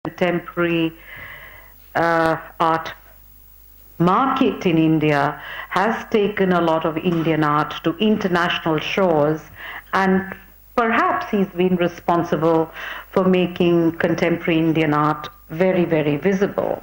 contemporary art market in India has taken a lot of Indian art to international shores, and perhaps he's been responsible for making contemporary Indian art very, very visible.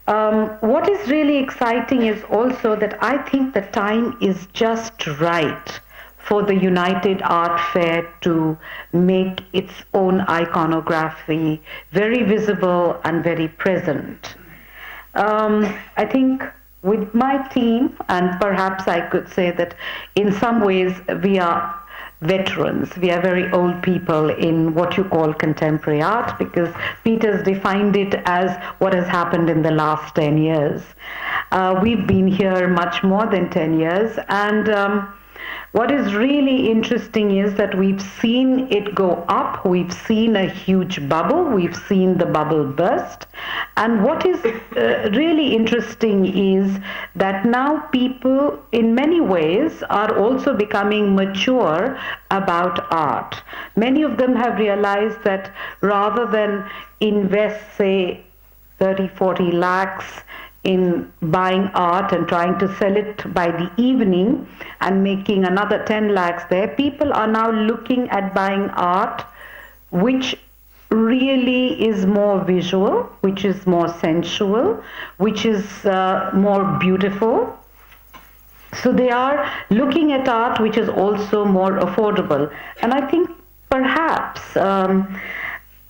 What is really exciting is also that I think the time is just right for the United Art Fair to make its own iconography very visible and very present. I think with my team, and perhaps I could say that in some ways we are veterans. We are very old people in what you call contemporary art, because Peter's defined it as what has happened in the last 10 years. We've been here much more than 10 years, and what is really interesting is that we've seen it go up, we've seen a huge bubble, we've seen the bubble burst, and what is really interesting is that now people in many ways are also becoming mature about art. Many of them have realized that rather than invest, say, 30, 40 lakhs in buying art and trying to sell it by the evening and making another 10 lakhs there, people are now looking at buying art which really is more visual, which is more sensual, which is more beautiful. So they are looking at art which is also more affordable. And I think perhaps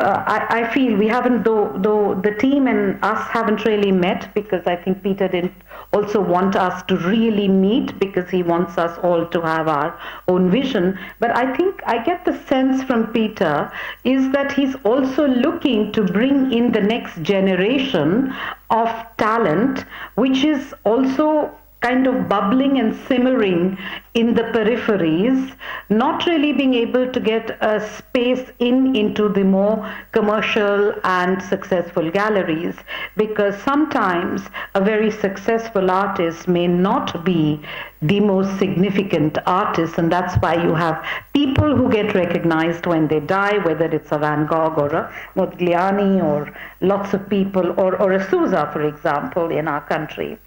I feel we haven't, though the team and us haven't really met, because I think Peter didn't also want us to really meet because he wants us all to have our own vision. But I think I get the sense from Peter is that he's also looking to bring in the next generation of talent, which is also kind of bubbling and simmering in the peripheries, not really being able to get a space into the more commercial and successful galleries, because sometimes a very successful artist may not be the most significant artist, and that's why you have people who get recognized when they die, whether it's a Van Gogh or a Modigliani or lots of people, or a Sousa, for example, in our country.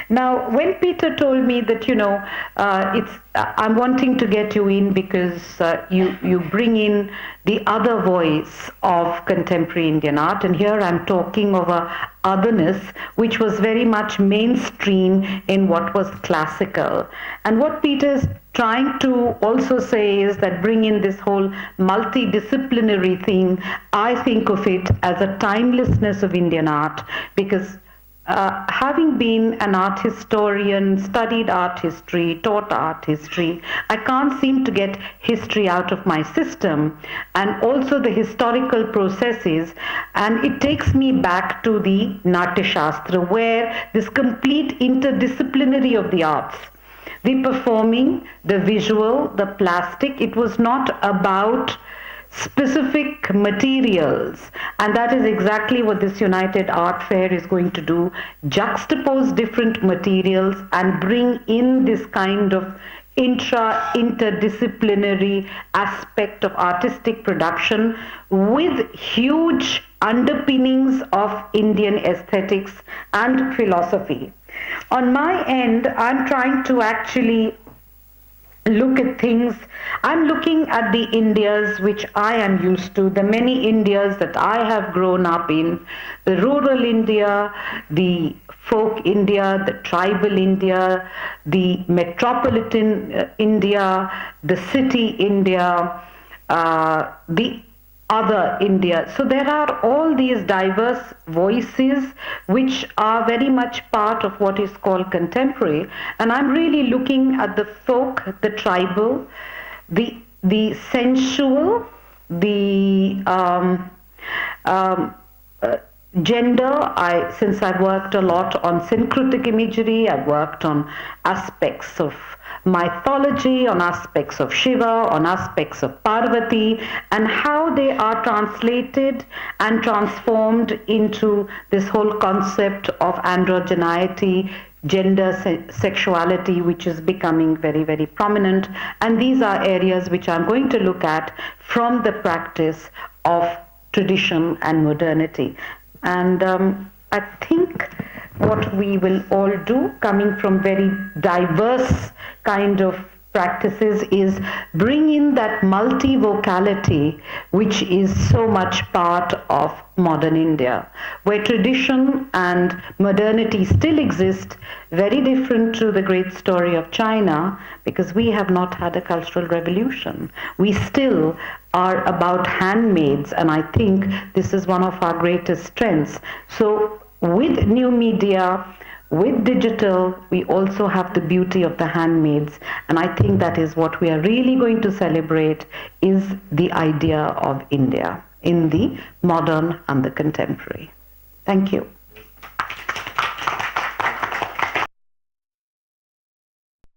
Now, when Peter told me that, I'm wanting to get you in because you bring in the other voice of contemporary Indian art, and here I'm talking of a otherness which was very much mainstream in what was classical. And what Peter's trying to also say is that bring in this whole multidisciplinary thing. I think of it as a timelessness of Indian art, because having been an art historian, studied art history, taught art history, I can't seem to get history out of my system, and also the historical processes, and it takes me back to the Natya Shastra, where this complete interdisciplinary of the arts, the performing, the visual, the plastic, it was not about specific materials, and that is exactly what this United Art Fair is going to do, juxtapose different materials and bring in this kind of interdisciplinary aspect of artistic production with huge underpinnings of Indian aesthetics and philosophy. On my end, I'm trying to actually look at things. I'm looking at the Indias which I am used to, the many Indias that I have grown up in, the rural India, the folk India, the tribal India, the metropolitan India, the city India, the other India. So there are all these diverse voices which are very much part of what is called contemporary, and I'm really looking at the folk, the tribal, the sensual, the gender. Since I've worked a lot on syncretic imagery, I've worked on aspects of mythology, on aspects of Shiva, on aspects of Parvati, and how they are translated and transformed into this whole concept of androgeneity, gender sexuality, which is becoming very, very prominent. And these are areas which I'm going to look at from the practice of tradition and modernity. And I think what we will all do, coming from very diverse kind of practices, is bring in that multi-vocality which is so much part of modern India, where tradition and modernity still exist, very different to the great story of China, because we have not had a cultural revolution. We still are about handmaids, and I think this is one of our greatest strengths. So with new media, with digital, we also have the beauty of the handmaids, and I think that is what we are really going to celebrate, is the idea of India in the modern and the contemporary. Thank you.